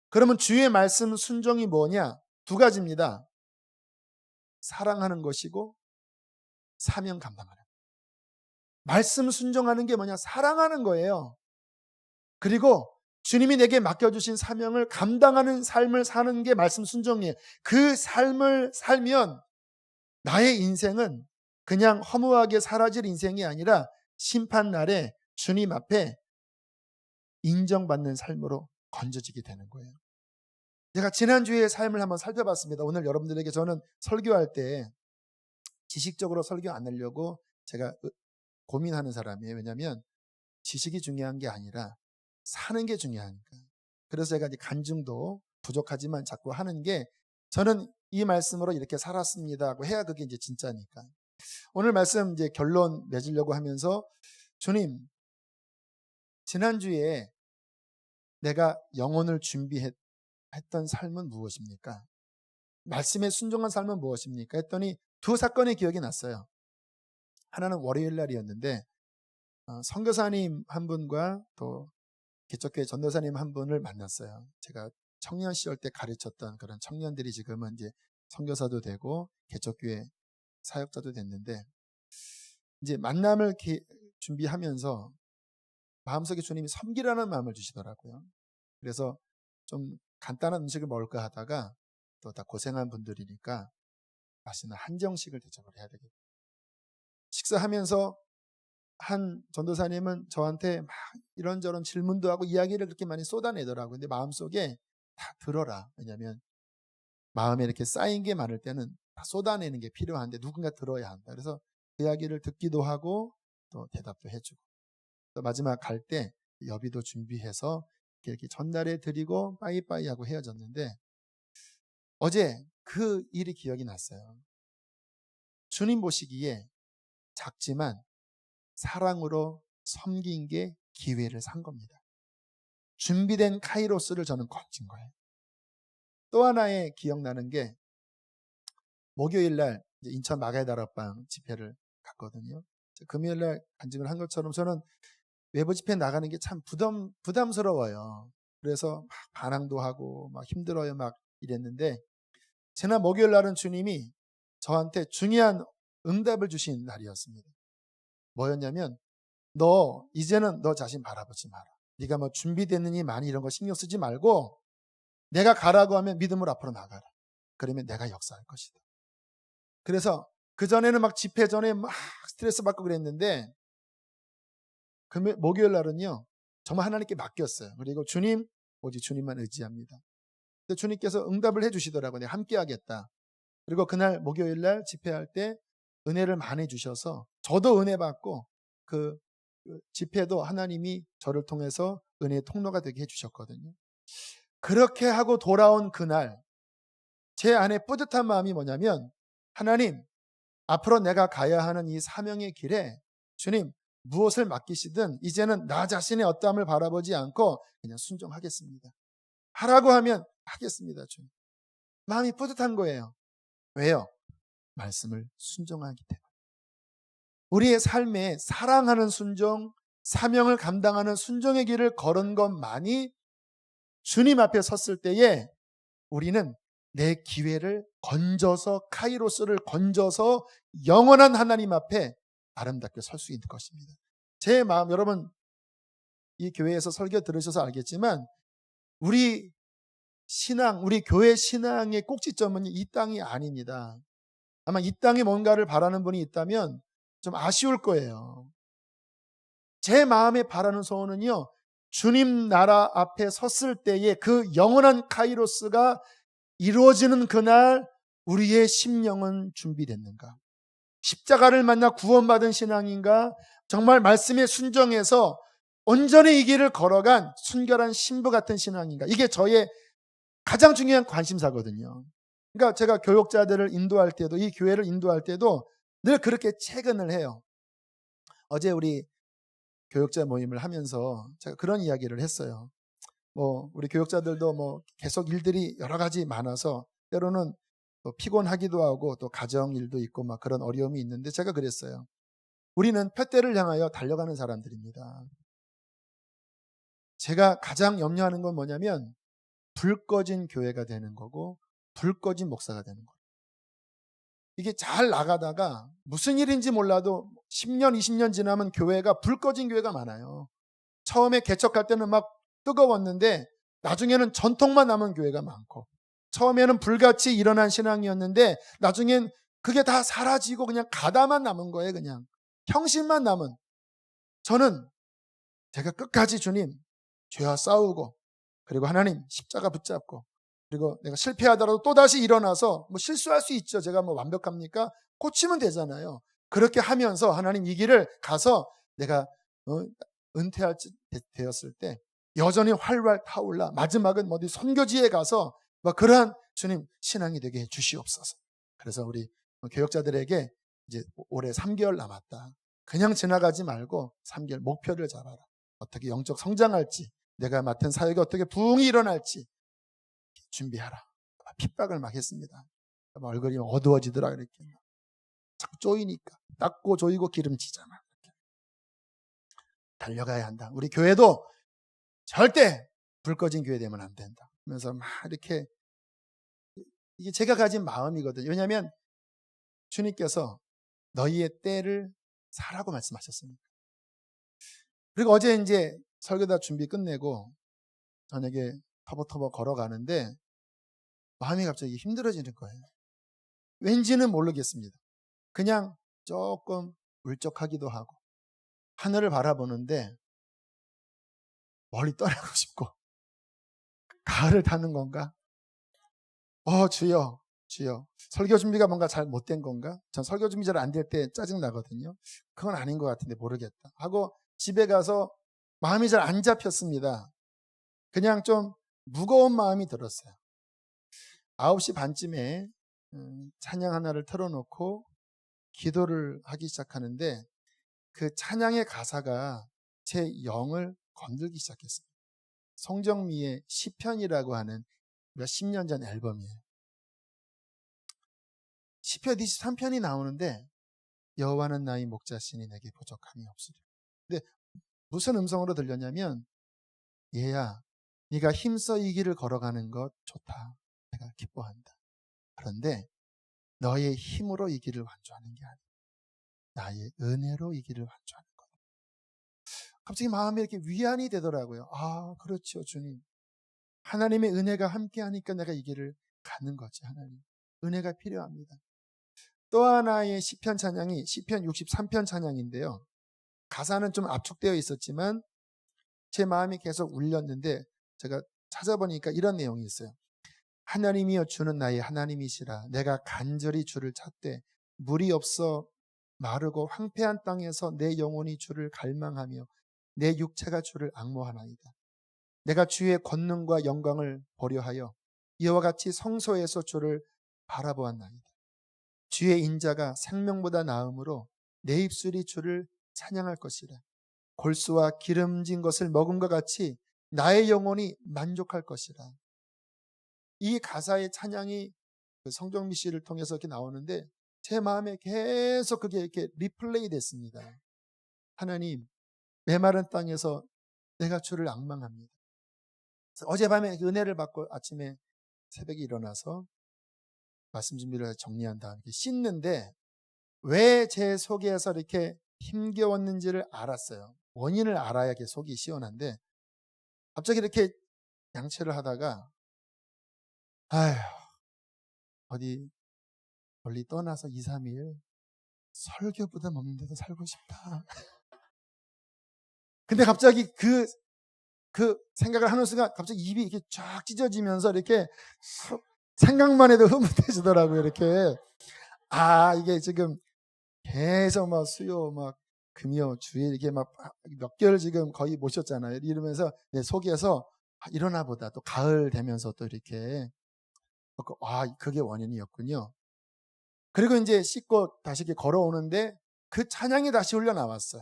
그러면 주의 말씀 순종이 뭐냐? 두 가지입니다. 사랑하는 것이고 사명 감당하는 거예요. 말씀 순종하는 게 뭐냐? 사랑하는 거예요. 그리고 주님이 내게 맡겨주신 사명을 감당하는 삶을 사는 게 말씀 순종이에요. 그 삶을 살면 나의 인생은 그냥 허무하게 사라질 인생이 아니라 심판날에 주님 앞에 인정받는 삶으로 건져지게 되는 거예요. 제가 지난주의 삶을 한번 살펴봤습니다. 오늘 여러분들에게 저는 설교할 때 지식적으로 설교 안 하려고 제가 고민하는 사람이에요. 왜냐하면 지식이 중요한 게 아니라 사는 게 중요하니까. 그래서 제가 이제 간증도 부족하지만 자꾸 하는 게 저는 이 말씀으로 이렇게 살았습니다 하고 해야 그게 이제 진짜니까. 오늘 말씀 이제 결론 맺으려고 하면서 주님, 지난주에 내가 영혼을 준비했던 삶은 무엇입니까? 말씀에 순종한 삶은 무엇입니까? 했더니 두 사건의 기억이 났어요. 하나는 월요일 날이었는데 선교사님 한 분과 또 개척교회 전도사님 한 분을 만났어요. 제가 청년 시절 때 가르쳤던 그런 청년들이 지금은 이제 선교사도 되고 개척교회 사역자도 됐는데 이제 만남을 준비하면서 마음속에 주님이 섬기라는 마음을 주시더라고요. 그래서 좀 간단한 음식을 먹을까 하다가 또 다 고생한 분들이니까 맛있는 한정식을 대접을 해야 되겠다. 식사하면서 한 전도사님은 저한테 막 이런저런 질문도 하고 이야기를 그렇게 많이 쏟아내더라고요. 근데 마음속에 다 들어라. 왜냐하면 마음에 이렇게 쌓인 게 많을 때는 쏟아내는 게 필요한데 누군가 들어야 한다. 그래서 그 이야기를 듣기도 하고 또 대답도 해주고, 또 마지막 갈 때 여비도 준비해서 이렇게 전달해 드리고 빠이빠이 하고 헤어졌는데, 어제 그 일이 기억이 났어요. 주님 보시기에 작지만 사랑으로 섬긴 게 기회를 산 겁니다. 준비된 카이로스를 저는 건진 거예요. 또 하나의 기억나는 게, 목요일 날 인천 마가다락방 집회를 갔거든요. 금요일 날 간증을 한 것처럼 저는 외부 집회 나가는 게 참 부담스러워요. 그래서 막 반항도 하고 막 힘들어요 막 이랬는데, 지난 목요일 날은 주님이 저한테 중요한 응답을 주신 날이었습니다. 뭐였냐면, 너 이제는 너 자신 바라보지 마라. 네가 뭐 준비됐느니 많이 이런 거 신경 쓰지 말고 내가 가라고 하면 믿음으로 앞으로 나가라. 그러면 내가 역사할 것이다. 그래서 그전에는 막 집회 전에 막 스트레스 받고 그랬는데, 목요일 날은요 정말 하나님께 맡겼어요. 그리고 주님, 오직 주님만 의지합니다. 근데 주님께서 응답을 해주시더라고요. 내가 함께 하겠다. 그리고 그날 목요일 날 집회할 때 은혜를 많이 주셔서 저도 은혜 받고 그 집회도 하나님이 저를 통해서 은혜의 통로가 되게 해주셨거든요. 그렇게 하고 돌아온 그날 제 안에 뿌듯한 마음이 뭐냐면, 하나님, 앞으로 내가 가야 하는 이 사명의 길에 주님 무엇을 맡기시든 이제는 나 자신의 어떠함을 바라보지 않고 그냥 순종하겠습니다. 하라고 하면 하겠습니다. 주님. 마음이 뿌듯한 거예요. 왜요? 말씀을 순종하기 때문에. 우리의 삶에 사랑하는 순종, 사명을 감당하는 순종의 길을 걸은 것만이 주님 앞에 섰을 때에 우리는 내 기회를 건져서, 카이로스를 건져서 영원한 하나님 앞에 아름답게 설 수 있는 것입니다. 제 마음, 여러분 이 교회에서 설교 들으셔서 알겠지만 우리 신앙, 우리 교회 신앙의 꼭지점은 이 땅이 아닙니다. 아마 이 땅에 뭔가를 바라는 분이 있다면 좀 아쉬울 거예요. 제 마음에 바라는 소원은요, 주님 나라 앞에 섰을 때에 그 영원한 카이로스가 이루어지는 그날 우리의 심령은 준비됐는가? 십자가를 만나 구원받은 신앙인가? 정말 말씀에 순종해서 온전히 이 길을 걸어간 순결한 신부 같은 신앙인가? 이게 저의 가장 중요한 관심사거든요. 그러니까 제가 교육자들을 인도할 때도, 이 교회를 인도할 때도 늘 그렇게 체근을 해요. 어제 우리 교육자 모임을 하면서 제가 그런 이야기를 했어요. 우리 교육자들도 계속 일들이 여러 가지 많아서 때로는 또 피곤하기도 하고 또 가정 일도 있고 막 그런 어려움이 있는데, 제가 그랬어요. 우리는 푯대를 향하여 달려가는 사람들입니다. 제가 가장 염려하는 건 뭐냐면 불 꺼진 교회가 되는 거고 불 꺼진 목사가 되는 거예요. 이게 잘 나가다가 무슨 일인지 몰라도 10년, 20년 지나면 교회가 불 꺼진 교회가 많아요. 처음에 개척할 때는 막 뜨거웠는데 나중에는 전통만 남은 교회가 많고, 처음에는 불같이 일어난 신앙이었는데 나중엔 그게 다 사라지고 그냥 가다만 남은 거예요. 그냥 형식만 남은. 저는 제가 끝까지 주님, 죄와 싸우고, 그리고 하나님 십자가 붙잡고, 그리고 내가 실패하더라도 또다시 일어나서 실수할 수 있죠. 제가 완벽합니까? 고치면 되잖아요. 그렇게 하면서 하나님 이 길을 가서 내가 은퇴할 되었을 때 여전히 활활 타올라 마지막은 어디 선교지에 가서 그러한 주님 신앙이 되게 해 주시옵소서. 그래서 우리 교역자들에게 이제 올해 3개월 남았다. 그냥 지나가지 말고 3개월 목표를 잡아라. 어떻게 영적 성장할지, 내가 맡은 사역이 어떻게 부흥이 일어날지 준비하라. 핍박을 막 했습니다. 얼굴이 어두워지더라. 이렇게 자꾸 쪼이니까 닦고 조이고 기름지잖아. 달려가야 한다. 우리 교회도 절대 불 꺼진 교회 되면 안 된다. 그러면서 막 이렇게, 이게 제가 가진 마음이거든요. 왜냐하면 주님께서 너희의 때를 사라고 말씀하셨습니다. 그리고 어제 이제 설교다 준비 끝내고 저녁에 터벅터벅 걸어가는데 마음이 갑자기 힘들어지는 거예요. 왠지는 모르겠습니다. 그냥 조금 울적하기도 하고 하늘을 바라보는데 멀리 떠나고 싶고, 가을을 타는 건가? 주여, 주여, 설교 준비가 뭔가 잘 못된 건가? 전 설교 준비 잘 안 될 때 짜증 나거든요. 그건 아닌 것 같은데 모르겠다 하고 집에 가서 마음이 잘 안 잡혔습니다. 그냥 좀 무거운 마음이 들었어요. 9시 반쯤에 찬양 하나를 틀어놓고 기도를 하기 시작하는데 그 찬양의 가사가 제 영을 건들기 시작했습니다. 송정미의 시편이라고 하는 몇십 년 전 앨범이에요. 시편 23편이 나오는데 여호와는 나의 목자시니 내게 부족함이 없으리라. 근데 무슨 음성으로 들렸냐면 얘야, 네가 힘써 이 길을 걸어가는 것 좋다. 내가 기뻐한다. 그런데 너의 힘으로 이 길을 완주하는 게 아니야. 나의 은혜로 이 길을 완주하는 거다. 갑자기 마음에 이렇게 위안이 되더라고요. 아, 그렇죠, 주님. 하나님의 은혜가 함께하니까 내가 이 길을 가는 거지. 하나님, 은혜가 필요합니다. 또 하나의 시편 찬양이 시편 63편 찬양인데요. 가사는 좀 압축되어 있었지만 제 마음이 계속 울렸는데 제가 찾아보니까 이런 내용이 있어요. 하나님이여 주는 나의 하나님이시라. 내가 간절히 주를 찾되 물이 없어 마르고 황폐한 땅에서 내 영혼이 주를 갈망하며 내 육체가 주를 앙모하나이다. 내가 주의 권능과 영광을 보려하여 이와 같이 성소에서 주를 바라보았나이다. 주의 인자가 생명보다 나음으로 내 입술이 주를 찬양할 것이라. 골수와 기름진 것을 먹은 것 같이 나의 영혼이 만족할 것이라. 이 가사의 찬양이 성정미 씨를 통해서 이렇게 나오는데 제 마음에 계속 그게 이렇게 리플레이 됐습니다. 하나님, 메마른 땅에서 내가 주를 앙망합니다. 어젯밤에 은혜를 받고 아침에 새벽에 일어나서 말씀 준비를 해서 정리한 다음에 씻는데 왜 제 속에서 이렇게 힘겨웠는지를 알았어요. 원인을 알아야 이렇게 속이 시원한데 갑자기 이렇게 양치를 하다가 아휴, 어디 멀리 떠나서 2, 3일 설교보다 없는 데서 살고 싶다. 근데 갑자기 그 생각을 하는 순간 갑자기 입이 이렇게 쫙 찢어지면서 이렇게 생각만 해도 흐뭇해지더라고요. 이렇게. 아, 이게 지금 계속 막 수요, 막 금요, 주일 이게 막 몇 개월 지금 거의 모셨잖아요. 이러면서 내 속에서 일어나 보다 또 가을 되면서 또 이렇게 그게 원인이었군요. 그리고 이제 씻고 다시 이렇게 걸어오는데 그 찬양이 다시 흘러나왔어요.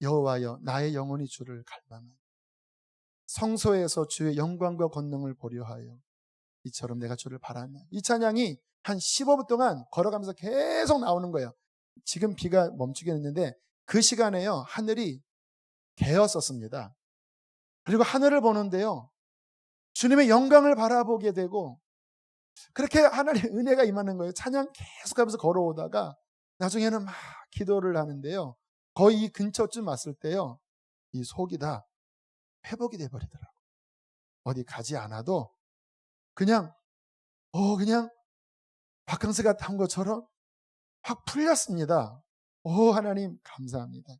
여호와여, 나의 영혼이 주를 갈망하며 성소에서 주의 영광과 권능을 보려하여 이처럼 내가 주를 바라며. 이 찬양이 한 15분 동안 걸어가면서 계속 나오는 거예요. 지금 비가 멈추긴 했는데 그 시간에요, 하늘이 개었었습니다. 그리고 하늘을 보는데요, 주님의 영광을 바라보게 되고 그렇게 하나님의 은혜가 임하는 거예요. 찬양 계속하면서 걸어오다가 나중에는 막 기도를 하는데요, 거의 이 근처쯤 왔을 때요, 이 속이 다 회복이 돼버리더라고요. 어디 가지 않아도 그냥 바캉스가 탄 것처럼 확 풀렸습니다. 하나님 감사합니다.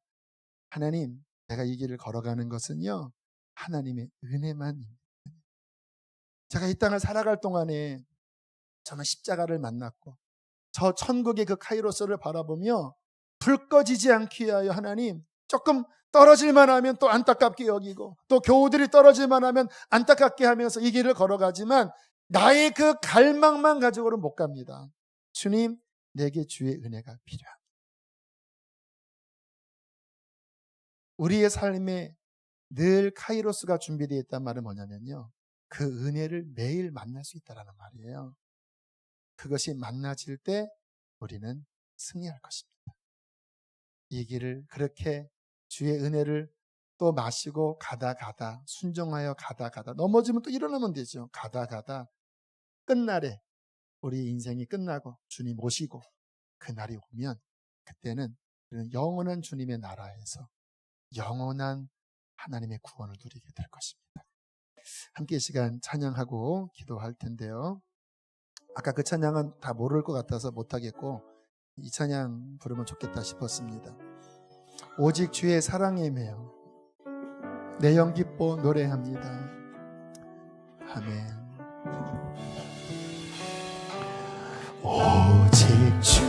하나님, 내가 이 길을 걸어가는 것은요, 하나님의 은혜만입니다. 제가 이 땅을 살아갈 동안에 저는 십자가를 만났고 저 천국의 그 카이로스를 바라보며 불 꺼지지 않게 하여 하나님, 조금 떨어질만 하면 또 안타깝게 여기고 또 교우들이 떨어질만 하면 안타깝게 하면서 이 길을 걸어가지만 나의 그 갈망만 가지고는 못 갑니다. 주님, 내게 주의 은혜가 필요합니다. 우리의 삶에 늘 카이로스가 준비되어 있단 말은 뭐냐면요, 그 은혜를 매일 만날 수 있다는 말이에요. 그것이 만나질 때 우리는 승리할 것입니다. 이 길을 그렇게 주의 은혜를 또 마시고 가다 순종하여 가다 넘어지면 또 일어나면 되죠. 가다 끝날에 우리 인생이 끝나고 주님 오시고 그날이 오면 그때는 우리는 영원한 주님의 나라에서 영원한 하나님의 구원을 누리게 될 것입니다. 함께 이 시간 찬양하고 기도할 텐데요, 아까 그 찬양은 다 모를 것 같아서 못하겠고 이 찬양 부르면 좋겠다 싶었습니다. 오직 주의 사랑에 매여 내 영 기뻐 노래합니다. 아멘. 오직 주의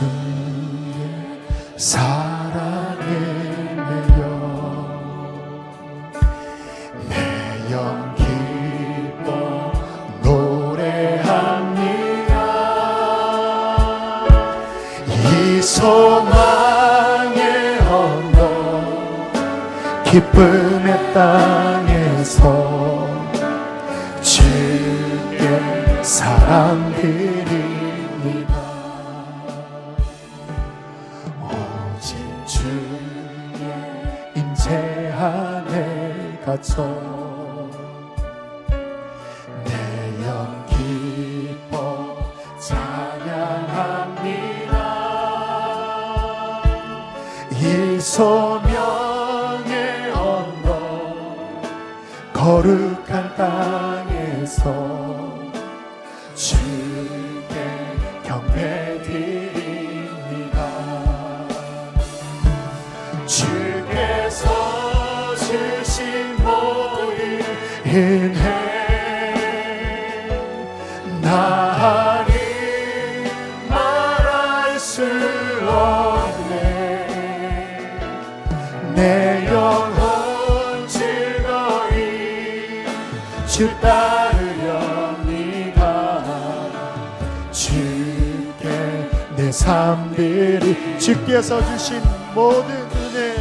사랑에 매여 내 영 기뻐 노래합니다. 이 소망의 언덕 기쁨의 땅에서 주께 사랑 드립니다. 오직 주의 임재 안에 갇혀 내 영 기뻐 찬양합니다. 이 소명의 언덕 거룩한 땅에서 주께 경배 드립니다. 주께서 주신 모든 은혜 나니 말할 수 없네. 내 영혼 즐거이 주 따르렵니다. 주께 내 삶들이 주께서 주신 모든 은혜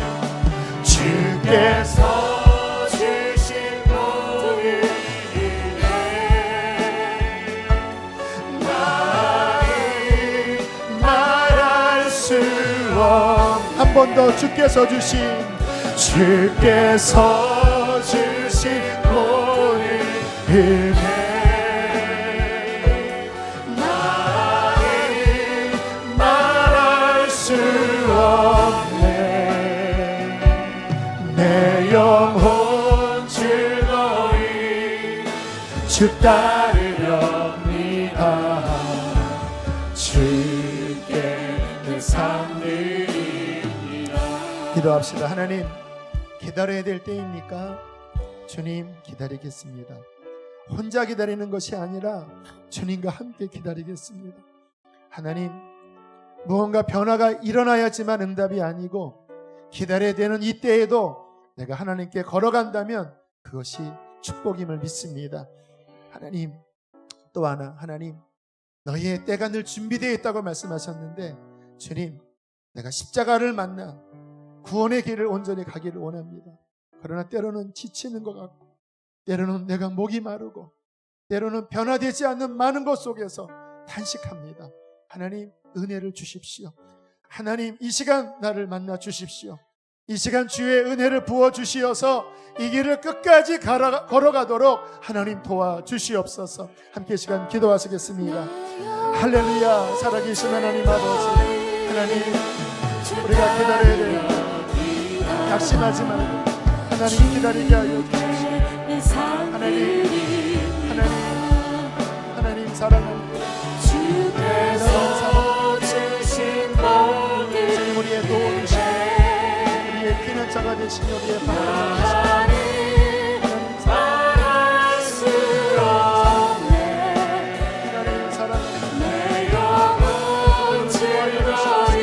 주께서 주신 모든 은혜 나이 말할 수 없. 한 번 더 주께서 주신 모든 은혜 내 영혼 즐거이 주 따르렵니다. 주께 내 삶 드립니다. 기도합시다. 하나님, 기다려야 될 때입니까? 주님, 기다리겠습니다. 혼자 기다리는 것이 아니라 주님과 함께 기다리겠습니다. 하나님, 무언가 변화가 일어나야지만 응답이 아니고 기다려야 되는 이때에도 내가 하나님께 걸어간다면 그것이 축복임을 믿습니다. 하나님, 또 하나, 하나님, 너희의 때가 늘 준비되어 있다고 말씀하셨는데 주님, 내가 십자가를 만나 구원의 길을 온전히 가기를 원합니다. 그러나 때로는 지치는 것 같고 때로는 내가 목이 마르고 때로는 변화되지 않는 많은 것 속에서 단식합니다. 하나님, 은혜를 주십시오. 하나님, 이 시간 나를 만나 주십시오. 이 시간 주의 은혜를 부어주시어서 이 길을 끝까지 걸어가도록 하나님 도와주시옵소서. 함께 시간 기도하시겠습니다. 할렐루야. 살아계신 하나님 아버지, 하나님, 우리가 기다려야 돼요. 낙심하지 말고 하나님 기다리게 하여 주십시오. 하나님 사랑합니다. 주께서 주신 모든 우리의 도움이시오. 피난처가 되신 우리의 하나님 말할 수 없네. 하나님 사랑합니다. 내 영혼 즐거이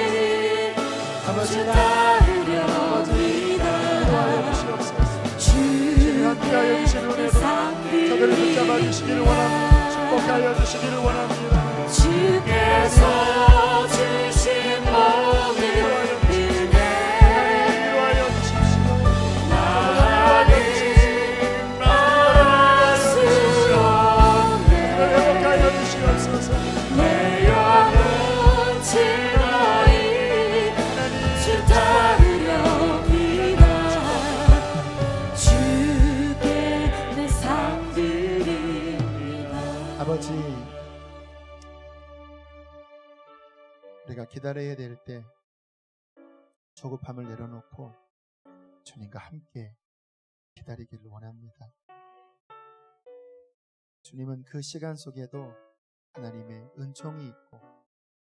아버지 따르렵니다. 인도하여 주시옵소서. 주님 함께하여 주시는 은혜로 저들을 붙잡아 주시기를 원합니다. 축복하여 주시기를 원합니다. 주께서 주신 모든 내 영혼 즐거이 주 따르렵니다. 주께 내 삶 드립니다. 아버지, 우리가 기다려야 될 때 조급함을 내려놓고 주님과 함께 기다리기를 원합니다. 주님은 그 시간 속에도 하나님의 은총이 있고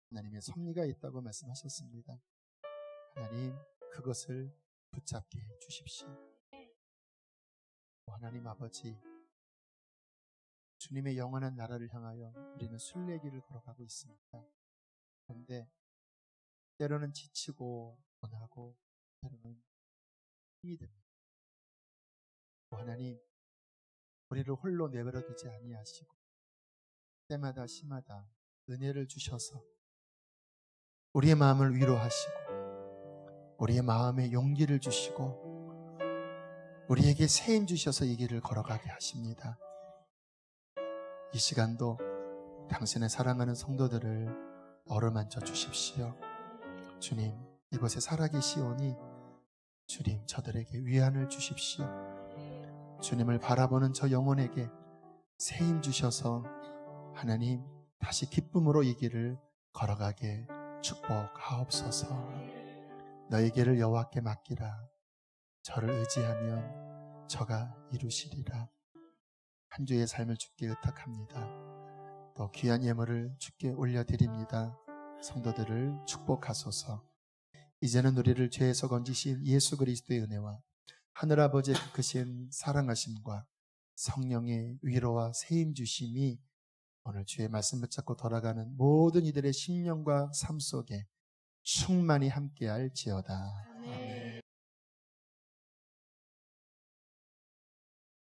하나님의 섭리가 있다고 말씀하셨습니다. 하나님, 그것을 붙잡게 해 주십시오. 하나님 아버지, 주님의 영원한 나라를 향하여 우리는 순례길을 걸어가고 있습니다. 그런데 때로는 지치고 원하고 때로는 힘이 듭니다. 하나님, 우리를 홀로 내버려 두지 아니하시고 때마다 시마다 은혜를 주셔서 우리의 마음을 위로하시고 우리의 마음에 용기를 주시고 우리에게 새 힘 주셔서 이 길을 걸어가게 하십니다. 이 시간도 당신의 사랑하는 성도들을 어루만져 주십시오. 주님, 이곳에 살아계시오니 주님, 저들에게 위안을 주십시오. 주님을 바라보는 저 영혼에게 새 힘 주셔서 하나님, 다시 기쁨으로 이 길을 걸어가게 축복하옵소서. 너희 길을 여호와께 맡기라. 저를 의지하면 저가 이루시리라. 한 주의 삶을 주께 의탁합니다. 또 귀한 예물을 주께 올려드립니다. 성도들을 축복하소서. 이제는 우리를 죄에서 건지신 예수 그리스도의 은혜와 하늘아버지의 크신 사랑하심과 성령의 위로와 세임 주심이 오늘 주의 말씀 붙잡고 돌아가는 모든 이들의 심령과 삶 속에 충만히 함께할지어다.